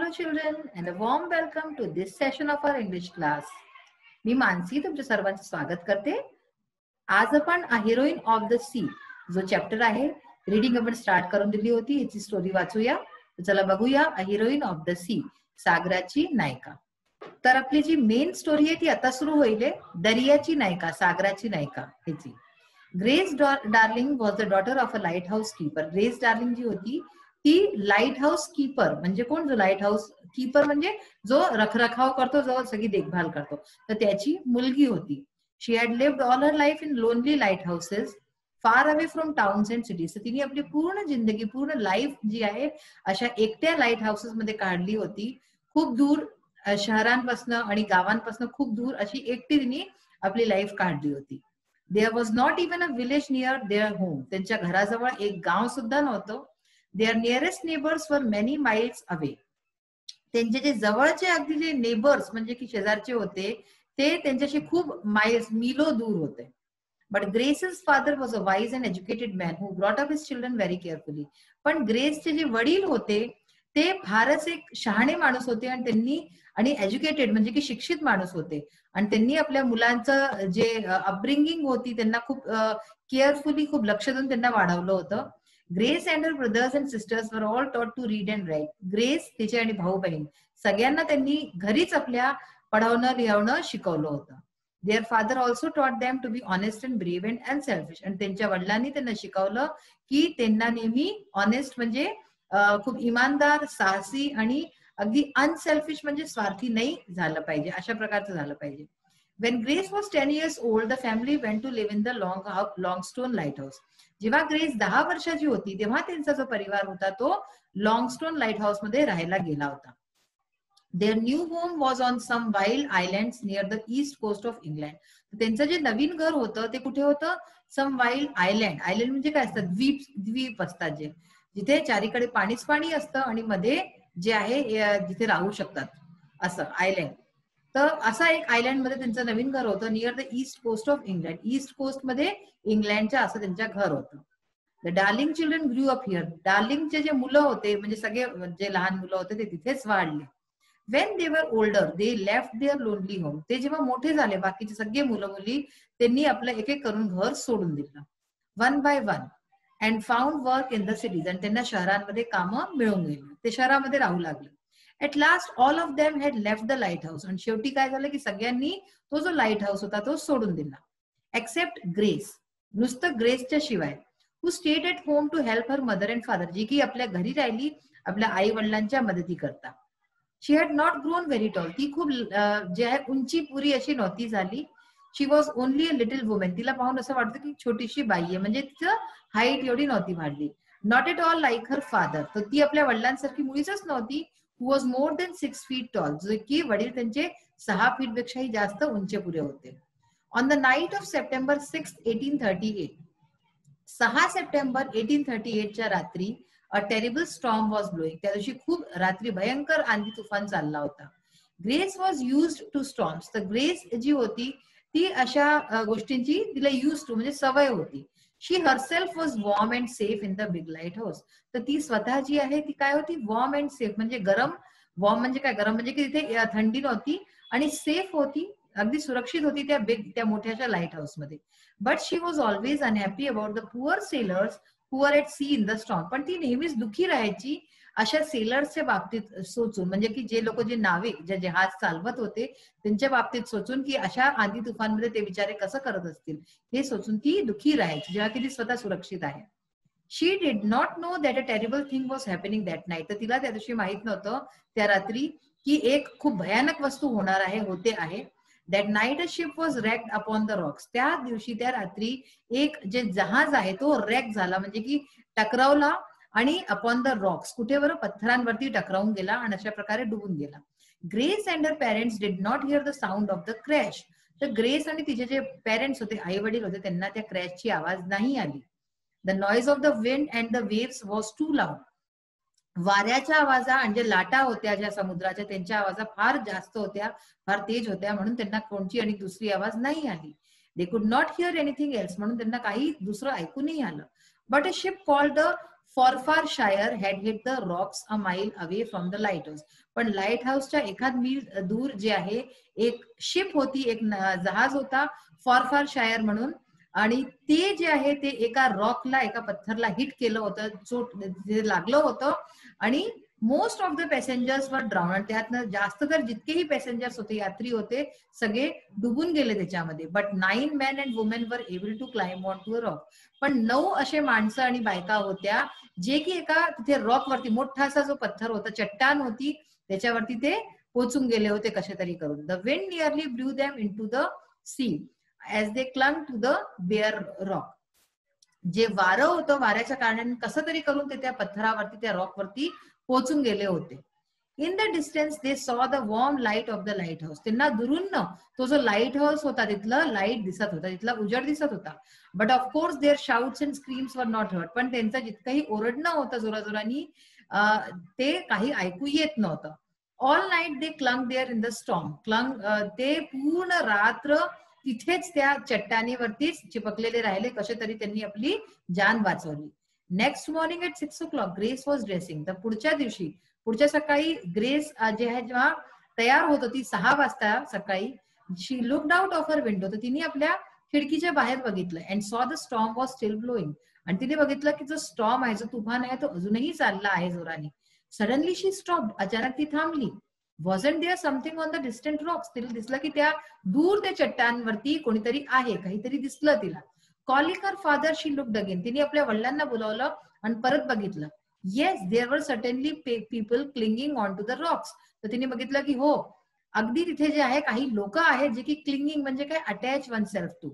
Hello children and a warm welcome to this session of our English class. मी मानसी तुमच्या सर्वांचे स्वागत करते. आज आपण हिरोईन ऑफ द सी जो चॅप्टर आहे रीडिंग आपण स्टार्ट करून दिली होती, याची स्टोरी वाचूया. चला बघूया हिरोईन ऑफ द सी, सागराची नायिका. तर आपली जी मेन स्टोरी आहे ती आता सुरू होईल, दर्याची नायिका, सागराची नायिका ह्याची. Grace Darling was the daughter of a lighthouse keeper. Grace Darling जी होती ती लाईट हाऊस कीपर म्हणजे कोण? जो लाईट हाऊस कीपर म्हणजे जो रखरखाव करतो, जो सगळी देखभाल करतो, तर त्याची मुलगी होती. She had lived all her life in lonely lighthouses far away from towns and cities. तर तिने आपली पूर्ण जिंदगी, पूर्ण लाईफ जी आहे अशा एकट्या लाईट हाऊसेस मध्ये काढली होती. खूप दूर शहरांपासून आणि गावांपासून खूप दूर अशी एकटी तिने आपली लाईफ काढली होती. There was not even a village near their home. त्यांच्या घराजवळ एक गाव सुद्धा नव्हतं. Their nearest neighbors were many miles away. त्यांचे जे जवळचे अगदी जे नेबर्स म्हणजे की शेजारचे होते ते त्यांच्याशी खूप माइल्स, मिलो दूर होते. बट ग्रेस's father was a wise and educated man who brought up his children very carefully. पण ग्रेसचे जे वडील होते ते फारच एक शहाणे माणूस होते आणि एज्युकेटेड म्हणजे की शिक्षित माणूस होते, आणि त्यांनी आपल्या मुलांचं जे अपब्रिंगिंग होती त्यांना खूप केअरफुली, खूप लक्ष देऊन त्यांना वाढवलं होतं. Grace and her brothers and sisters were all taught to read and write. Grace, तिचे आणि भाऊ बहीण सगळ्यांना त्यांनी घरीच आपल्या पढवणं लिहवणं शिकवलं होतं. Their father also taught them to be honest and brave and unselfish. आणि त्यांच्या वडिलांनी त्यांना शिकवलं की त्यांना नेहमी ऑनेस्ट म्हणजे खूप इमानदार, साहसी आणि अगदी अनसेल्फिश म्हणजे स्वार्थी नाही झालं पाहिजे, अशा प्रकारचं झालं पाहिजे. When Grace was 10 years old, the family went to live in the Longstone Lighthouse. जेव्हा ग्रेस 10 वर्षाची होती तेव्हा त्यांचा जो परिवार होता तो लॉंगस्टोन लाईट हाऊस मध्ये राहायला गेला होता. Their new home was on some wild islands near the east coast of England. त्यांचं जे नवीन घर होतं ते कुठे होतं? सम वाईल्ड आयलँड. आयलँड म्हणजे काय असतात? द्वीप असतात, जे जिथे चारीकडे पाणीच पाणी असतं आणि मध्ये जे आहे जिथे राहू शकतात, असं आयलँड. तर असा एक आयलँड मध्ये त्यांचं नवीन घर होतं, near the east coast of England. East coast मध्ये इंग्लंडच्या असं त्यांच्या घर होतं. The Darling children grew up here. डार्लिंगचे जे मुलं होते म्हणजे सगळे जे लहान मुलं होते ते तिथेच वाढले. When they were older they left their lonely home. ते जेव्हा मोठे झाले बाकीचे सगळे मुलं मुली त्यांनी आपलं एक एक करून घर सोडून दिलं, one by one, and found work in the cities. आणि त्यांना शहरांमध्ये कामं मिळून गेली, ते शहरामध्ये राहू लागले. At last all of them had left the lighthouse. आणि शेवटी काय झालं की सगळ्यांनी तो जो लाईट हाऊस होता तो सोडून दिला, एक्सेप्ट ग्रेस, नुसतं ग्रेसच्या शिवाय, who stayed at home to help her mother and father. जी की आपल्या घरी राहिली आपल्या आई वडिलांच्या मदती करता. She had not grown very tall. ती खूप जे आहे उंची पुरी अशी नव्हती झाली. She was only a little woman. तिला पाहून असं वाटतं की छोटीशी बाई आहे, म्हणजे तिचं हाईट एवढी नव्हती वाढली. Not at all like her father. तर ती आपल्या वडिलांसारखी मुळीच नव्हती. Who was more than 6 feet tall. जो की वडील त्यांचे 6 फीट पेक्षाही जास्त उंचीपुरे होते. On the night of September 6, 1838, 6 September 1838 च्या रात्री a terrible storm was blowing. त्या दिवशी खूप रात्री भयंकर आंधी तुफान चालला होता. Grace was used to storms. तर ग्रेस जी होती ती अशा गोष्टींची तिला used to म्हणजे सवय होती. She herself was warm and safe in the big lighthouse. तर ती स्वतः जी आहे ती काय होती? वॉर्म अँड सेफ म्हणजे गरम. वॉर्म म्हणजे काय? गरम म्हणजे की तिथे थंडी नव्हती, आणि सेफ होती, अगदी सुरक्षित होती त्या मोठ्याशा लाईट हाऊस मध्ये. But she was always unhappy about the poor sailors who are at sea in the storm. पण ती नेहमीच दुःखी राहायची अशा सेलर्सच्या बाबतीत सोचून, म्हणजे की जे लोक जे नाविक जे जहाज चालवत होते त्यांच्या बाबतीत सोचून की अशा आंधी तुफानमध्ये ते बिचारे कसं करत असतील हे सोचून ती दुःखी राहायची, जेव्हा की ती स्वतः सुरक्षित आहे. She did not know that a terrible thing was happening that night. तर तिला त्या दिवशी माहित नव्हतं त्या रात्री की एक खूप भयानक वस्तू होणार आहे, होते आहे. That night a ship was wrecked upon the rocks. त्या दिवशी त्या रात्री एक जे जहाज आहे तो रॅक झाला, म्हणजे की टकरावला आणि अपॉन द रॉक्स, कुठे बरं? पत्थरांवरती टकरावून गेला आणि अशा प्रकारे डुबून गेला. Grace and her parents did not here the sound of the crash. तर ग्रेस आणि तिचे जे पेरेंट्स होते, आई वडील होते, त्यांना त्या क्रॅशची आवाज नाही आली. The noise of the wind and the waves was too loud. वाऱ्याच्या आवाजा आणि ज्या लाटा होत्या ज्या समुद्राच्या त्यांच्या आवाजा फार जास्त होत्या, फार तेज होत्या, म्हणून त्यांना कोणची आणि दुसरी आवाज नाही आली. They could not here anything else. म्हणून त्यांना काही दुसरं ऐकू नाही आलं. But a ship called the Forfarshire had hit the rocks a mile away from the lighthouse. पण लाईट हाऊसच्या एखाद मील दूर जे आहे एक शिप होती, एक जहाज होता फॉरफारशायर म्हणून, आणि ते जे आहे ते एका रॉकला, एका पत्थरला हिट केलं होतं, चोट लागलं होतं, आणि मोस्ट ऑफ द पॅसेंजर्स वर ड्राउन. त्यातनं जास्त तर जितकेही पॅसेंजर्स होते, यात्री होते, सगळे डुबून गेले त्याच्यामध्ये. But 9 men and women were able to climb on to a rock. पण 9 असे माणसं आणि बायका होत्या जे की एका तिथे रॉक वरती, मोठासा जो पत्थर होता, चट्टान होती, त्याच्यावरती ते पोचून गेले होते कसे तरी करून. The wind nearly blew them into the sea as they clung to the bare rock. जे वारं होतं, वाऱ्याच्या कारणाने कसं तरी करून ते त्या पत्थरावरती, त्या रॉक वरती पोचून गेले होते. In the distance they saw the warm light of the lighthouse. त्यांना दुरून तो जो लाईट हाऊस होता तिथलं लाईट दिसत होता, तिथला उजेड दिसत होता. But of course their shouts and screams were not heard. पण त्यांचं जितकंही ओरडणं होतं जोराजोरानी, ते काही ऐकू येत नव्हतं. All night they clung there in the storm. ते पूर्ण रात्र तिथेच त्या चट्टानीवरतीच चिपकलेले राहिले, कसे तरी त्यांनी आपली जान वाचवली. Next morning at 6 o'clock Grace was dressing. तर पुढच्या दिवशी, पुढच्या सकाळी ग्रेस जे आहे जेव्हा तयार होत होती 6 वाजता सकाळी, she looked out of her window. तर तिने आपल्या खिडकीच्या बाहेर बघितलं, and saw the storm was still blowing. आणि तिने बघितलं की जो स्टॉर्म आहे, जो तुफान आहे, तो अजूनही चालला आहे जोराने. Suddenly she stopped. अचानक ती थांबली. Wasn't there something on the distant rocks. तिला दिसलं की त्या दूर त्या चट्टानवरती कोणीतरी आहे, काहीतरी दिसलं तिला. Calling her father she looked again. तिने आपल्या वडिलांना बोलावलं आणि परत बघितलं. Yes, there were certainly people clinging on to the rocks. तर तिने बघितलं की हो, अगदी तिथे जे आहे काही लोक आहेत जे की क्लिंगिंग म्हणजे काय, अटॅच वन सेल्फ टू.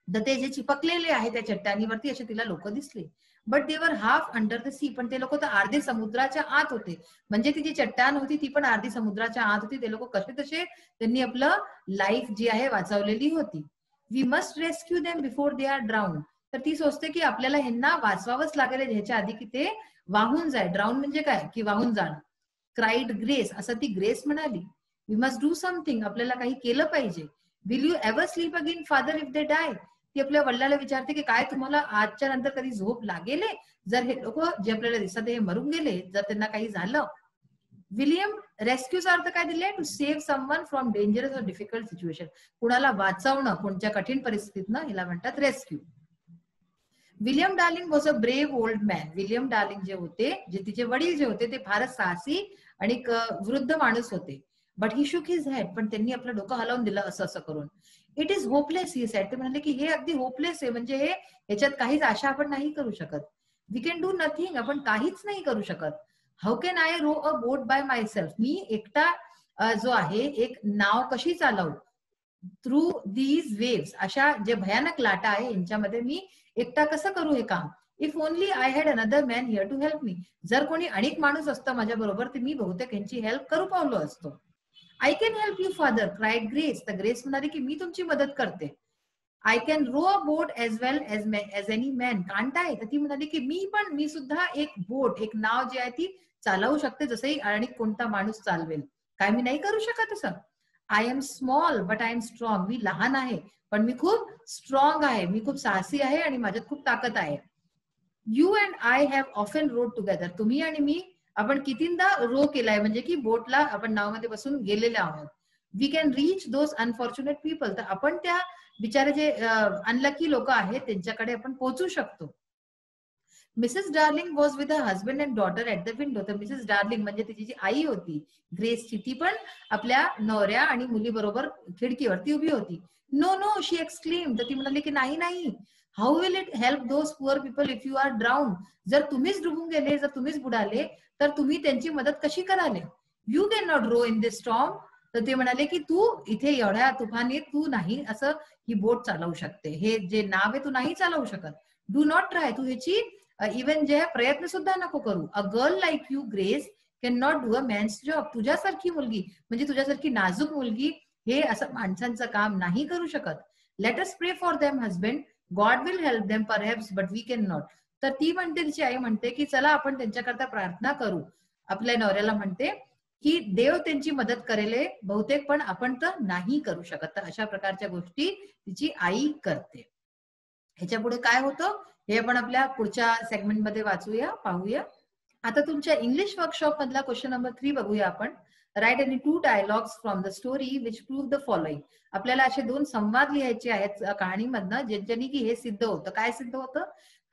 तर ते जे चिपकलेले आहे त्या चट्टानीवरती, असे तिला लोक दिसले. बट दे वर हाफ अंडर द सी. पण ते लोक तर अर्धे समुद्राच्या आत होते. म्हणजे ती जी चट्टान होती ती पण अर्धी समुद्राच्या आत होती. ते लोक कसे तसे त्यांनी आपलं लाईफ जी आहे वाचवलेली होती. We must rescue them before they are drown. तर ती सोचते की आपल्याला ह्यांना वाचवावंच लागेल ह्याच्या आधी की ते वाहून जाय. ड्राउन म्हणजे काय, की वाहून जाणं. Cried Grace. असं ती ग्रेस म्हणाली. We must do something. आपल्याला काही केलं पाहिजे. Will you ever sleep again father if they die. ती आपल्या वडिलाला विचारते की काय तुम्हाला आजच्या नंतर कधी झोप लागेल, जर हे लोक जे आपल्याला दिसत हे मरून गेले, जर त्यांना काही झालं. विलियम रेस्क्यूचा अर्थ काय दिले, to save someone from dangerous और डिफिकल्ट सिच्युएशन. कुणाला वाचवणं, कोणत्या कठीण परिस्थितीतनं, हिला म्हणतात rescue. William Darling was a brave old man. William Darling जे होते, जे तिचे वडील जे होते, ते फारच साहसी आणि वृद्ध माणूस होते. But he shook his head. पण त्यांनी आपलं डोकं हलवून दिलं असं असं करून. It is hopeless he said. ते म्हणाले की हे अगदी होपलेस आहे, म्हणजे हे याच्यात काहीच आशा आपण नाही करू शकत. We can do nothing. आपण काहीच नाही करू शकत. How can I row a boat by myself. मी एकटा जो आहे एक नाव कशी चालवू थ्रू दीज वेव्स. अशा जे भयानक लाटा आहे यांच्यामध्ये मी एकटा कसं करू हे काम. If only I had another man here to help me. जर कोणी अनेक माणूस असतं माझ्या बरोबर, तर मी बहुतेक यांची हेल्प करू पावलो असतो. I can help you father cried Grace. तर ग्रेस म्हणाली की मी तुमची मदत करते. I can row a boat as well as any man can't I. तर ती म्हणाली की मी सुद्धा एक बोट, एक नाव जी आहे ती चालवू शकते, जसंही आणि कोणता माणूस चालवेल. काय मी नाही करू शकत असं. I am small but I am strong. मी लहान आहे पण मी खूप स्ट्रॉंग आहे. मी खूप साहसी आहे आणि माझ्यात खूप ताकद आहे. You and I have often road together. तुम्ही आणि मी आपण कितींदा रो केलाय, म्हणजे की बोटला आपण नावामध्ये बसून गेलेले आहोत. We can reach those unfortunate people. तर आपण त्या बिचारे जे अनलकी लोक आहेत त्यांच्याकडे आपण पोहोचू शकतो. Mrs darling was with a husband and daughter at the window. तर मिसेस डार्लिंग म्हणजे तिची जी आई होती ग्रेसची, ती पण आपल्या नवऱ्या आणि मुली बरोबर खिडकीवरती उभी होती. No no she exclaim. तर ती म्हणाली की नाही नाही. How will it help those poor people if you are drown. जर तुम्हीच डुबून गेले, जर तुम्हीच बुडाले, तर तुम्ही त्यांची मदत कशी कराल. You can not row in this storm. तर ते म्हणाले की तू इथे एवढ्या तुफानीत तू नाही असं ही बोट चालवू शकते. हे जे नाव आहे तू नाही चालवू शकत. Do not try. तू ह्याची इव्हन जे प्रयत्न सुद्धा नको करू. A girl like you Grace can not do a man's job. तुझ्यासारखी मुलगी, म्हणजे तुझ्यासारखी नाजूक मुलगी हे असं माणसांचं काम नाही करू शकत. Let us pray for them husband. God will help them perhaps but we can not. तर ती म्हणते, तिची आई म्हणते की चला आपण त्यांच्याकरता प्रार्थना करू. आपल्या नवऱ्याला म्हणते की देव त्यांची मदत करेल बहुतेक, पण आपण तर नाही करू शकत. तर अशा प्रकारच्या गोष्टी तिची आई करते. ह्याच्या पुढे काय होतं हे आपण आपल्या पुढच्या सेगमेंटमध्ये वाचूया, पाहूया. आता तुमच्या इंग्लिश वर्कशॉप मधला क्वेश्चन नंबर 3 बघूया आपण. Write any 2 dialogues from the story which prove the following. आपल्याला असे 2 संवाद लिहायचे आहेत कहाणीमधनं, ज्यांनी की हे सिद्ध होतं. काय सिद्ध होतं?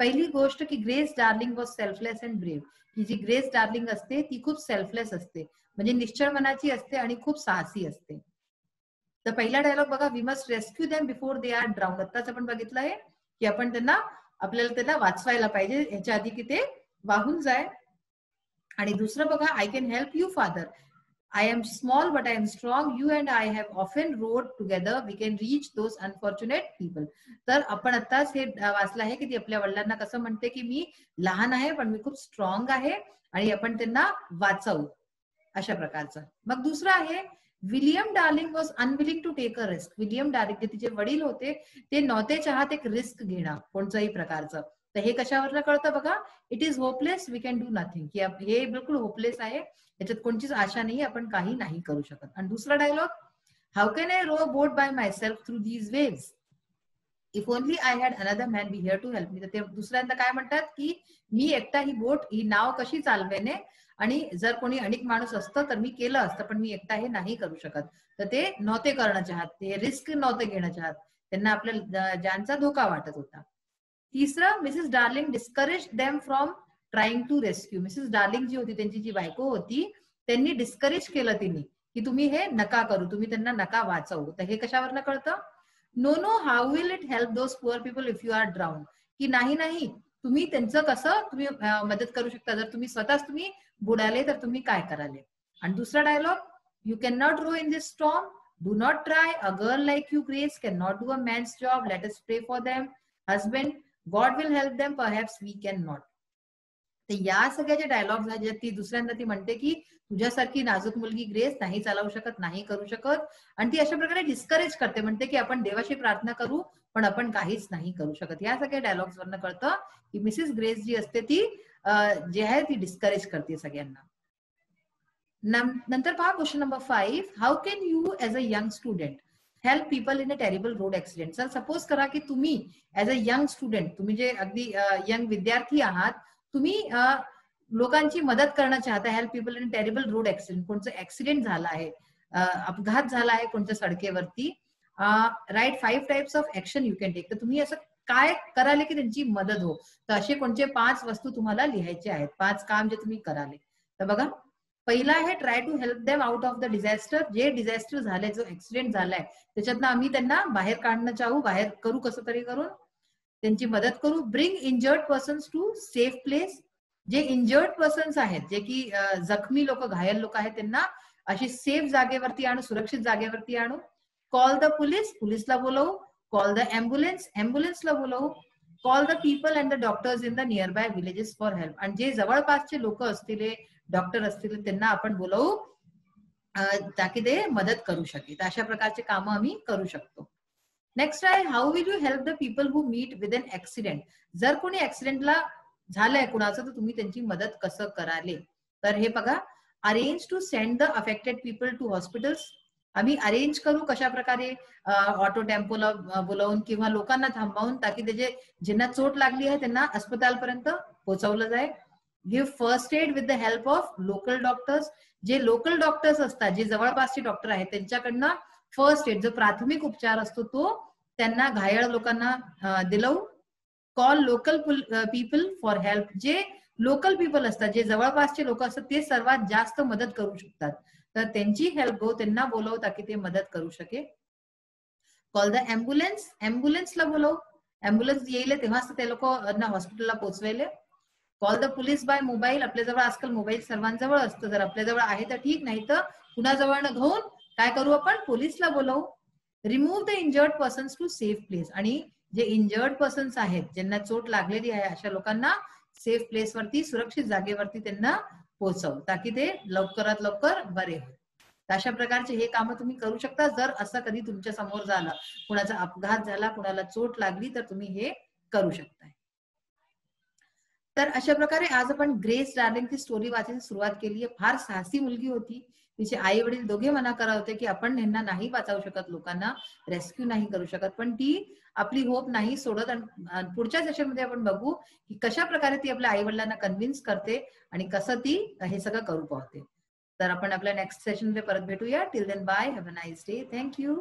पहिली गोष्ट की grace Darling was selfless and brave. की जी ग्रेस डार्लिंग असते ती खूप सेल्फलेस असते, म्हणजे निश्चळ मनाची असते आणि खूप साहसी असते. तर पहिला डायलॉग बघा, we must rescue them before they are drowned. आत्ताच आपण बघितलं आहे की आपण आपल्याला त्यांना वाचवायला पाहिजे ह्याच्या आधी की ते वाहून जाय. आणि दुसरं बघा, I can help you father. I am small but I am strong. You and I have often rowed together. We can reach those unfortunate people. तर आपण आताच हे वाचलं आहे की ती आपल्या वडिलांना कसं म्हणते की मी लहान आहे पण मी खूप स्ट्रॉंग आहे आणि आपण त्यांना वाचवू, अशा प्रकारचं. मग दुसरं आहे, William Darling was unwilling to take a risk. William Darling जे तिचे वडील होते ते नव्हते चाहत एक रिस्क घेणं कोणत्याही प्रकारचं. तर हे कशावरनं कळतं बघा, it is hopeless we can do nothing. की हे बिलकुल होपलेस आहे, याच्यात कोणतीच आशा नाही, आपण काही नाही करू शकत. आणि दुसरा dialogue, how can I row boat by myself through these waves. If only I had another man be here to help me. तर ते दुसऱ्यांदा काय म्हणतात की मी एकटा ही बोट, ही नाव कशी चालवेने, आणि जर कोणी अनेक माणूस असतं तर मी केलं असतं, पण मी एकटा हे नाही करू शकत. तर ते नव्हते करणं चाहत, ते रिस्क नव्हते घेणं चाहत, त्यांना आपल्या जानचा धोका वाटत होता. तिसरं, Mrs Darling discourage them from trying to rescue. Mrs Darling जी होती, त्यांची जी बायको होती, त्यांनी डिस्करेज केलं तिने की तुम्ही हे नका करू, तुम्ही त्यांना नका वाचवू. तर हे कशावरनं कळतं? No no how will it help those poor people if you are drowned. की नाही नाही, तुम्ही त्यांचं कसं तुम्ही मदत करू शकता, जर तुम्ही स्वतःच तुम्ही बुडाले तर तुम्ही काय कराले. आणि दुसरा dialogue, you can not row in this storm, do not try, a girl like you Grace can not do a man's job, let us pray for them, husband, God will help them, perhaps we can not. तर या सगळ्या जे dialogues आहेत, ती दुसऱ्यांदा ती म्हणते की तुझ्यासारखी नाजूक मुलगी ग्रेस नाही चालवू शकत, नाही करू शकत. आणि ती अशा प्रकारे डिस्करेज करते, म्हणते की आपण देवाशी प्रार्थना करू पण आपण काहीच नाही करू शकत. या सगळ्या डायलॉग्स वरनं कळतं की मिसेस ग्रेस जी असते ती जे आहे ती डिस्करेज करते सगळ्यांना. नंतर पहा question number 5, how can you as a young student help people in a terrible road accident. Sir suppose करा की तुम्ही ऍज अ यंग स्टुडंट, तुम्ही जे अगदी यंग विद्यार्थी आहात, तुम्ही लोकांची मदत करणं चाहता, help people in terrible road accident, कोणतं ऍक्सिडेंट झाला आहे, अपघात झाला आहे कोणत्या सडकेवरती, right 5 types of action you can take. तर तुम्ही असं काय कराले की त्यांची मदत हो. तर असे कोणते 5 वस्तू तुम्हाला लिहायचे आहेत, 5 काम जे तुम्ही कराले. तर बघा, पहिला आहे try to help them out of the disaster. जे डिझास्टर झालंय, जो ऍक्सिडेंट झालाय त्याच्यातनं आम्ही त्यांना बाहेर काढणं चाहू, बाहेर करू कसं तरी करून त्यांची मदत करू. Bring injured persons to safe place. जे इंजर्ड पर्सन्स आहेत, जे की जखमी लोक, घायल लोक आहेत, त्यांना अशी सेफ जागेवरती आणू, सुरक्षित जागेवरती आणू. कॉल द पोलीस, पोलीसला बोलवू. कॉल द अँब्युलन्स, अँब्युलन्सला बोलवू. Call the people and the doctors in the near by villages for help. आणि जे जवळपासचे लोक असतील, डॉक्टर असतील, त्यांना आपण बोलवू ताकि ते मदत करू शकेल. अशा प्रकारचे कामं आम्ही करू शकतो. नेक्स्ट आहे, how will you help the people who meet with an accident. जर कोणी ऍक्सिडेंटला झालंय कुणाचं, तर तुम्ही त्यांची मदत कसं कराले. तर हे बघा, arrange to send the affected people to hospitals. आम्ही अरेंज करू कशा प्रकारे, ऑटो टेम्पोला बोलावून किंवा लोकांना थांबवून, ताकि त्याचे ज्यांना चोट लागली आहे त्यांना अस्पतालपर्यंत पोहोचवलं जाईल. Give first aid with the help of local doctors. जे लोकल डॉक्टर्स असतात, जे जवळपासचे डॉक्टर आहेत, त्यांच्याकडनं फर्स्ट एड, जो प्राथमिक उपचार असतो, तो त्यांना घायल लोकांना दिलवू. Call local people for help. जे लोकल पीपल असतात, जे जवळपासचे लोक असतात, ते सर्वात जास्त मदत करू शकतात, तर त्यांची हेल्प हो, त्यांना बोलव ताकि ते मदत करू शके. कॉल द अँब्युलन्स, अँब्युलन्सला बोलव. अँब्युलन्स येईल तेव्हाच ते लोक हॉस्पिटलला पोहोचवेले. Call the police by mobile. आपल्याजवळ आजकाल मोबाईल सर्वांजवळ असतं, जर आपल्याजवळ आहे तर ठीक, नाही तर कुणाजवळ घेऊन काय करू आपण, पोलीसला बोलवू. Remove the injured persons to safe place. आणि जे इंजर्ड पर्सन्स आहेत, ज्यांना चोट लागलेली आहे, अशा लोकांना सेफ प्लेस वरती, सुरक्षित जागेवरती त्यांना पोहोचवू, ताकि ते लवकरात लवकर बरे होईल. अशा प्रकारचे हे कामं तुम्ही करू शकता. जर असं कधी तुमच्या समोर झालं, कुणाचा अपघात झाला, कुणाला चोट लागली, तर तुम्ही हे करू शकता. तर अशा प्रकारे आज आपण ग्रेस डार्लिंगची स्टोरी वाचायची सुरुवात केली आहे. फार साहसी मुलगी होती. तिचे आई वडील दोघे मना करत होते की आपण यांना नाही वाचवू शकत, लोकांना रेस्क्यू नाही करू शकत, पण ती आपली होप नाही सोडत. आणि पुढच्या सेशनमध्ये आपण बघू की कशा प्रकारे ती आपल्या आई वडिलांना कन्व्हिन्स करते आणि कसं ती हे सगळं करू पाहते. तर आपण आपल्या नेक्स्ट सेशनमध्ये परत भेटूया. Till then bye, have a nice day. Thank you.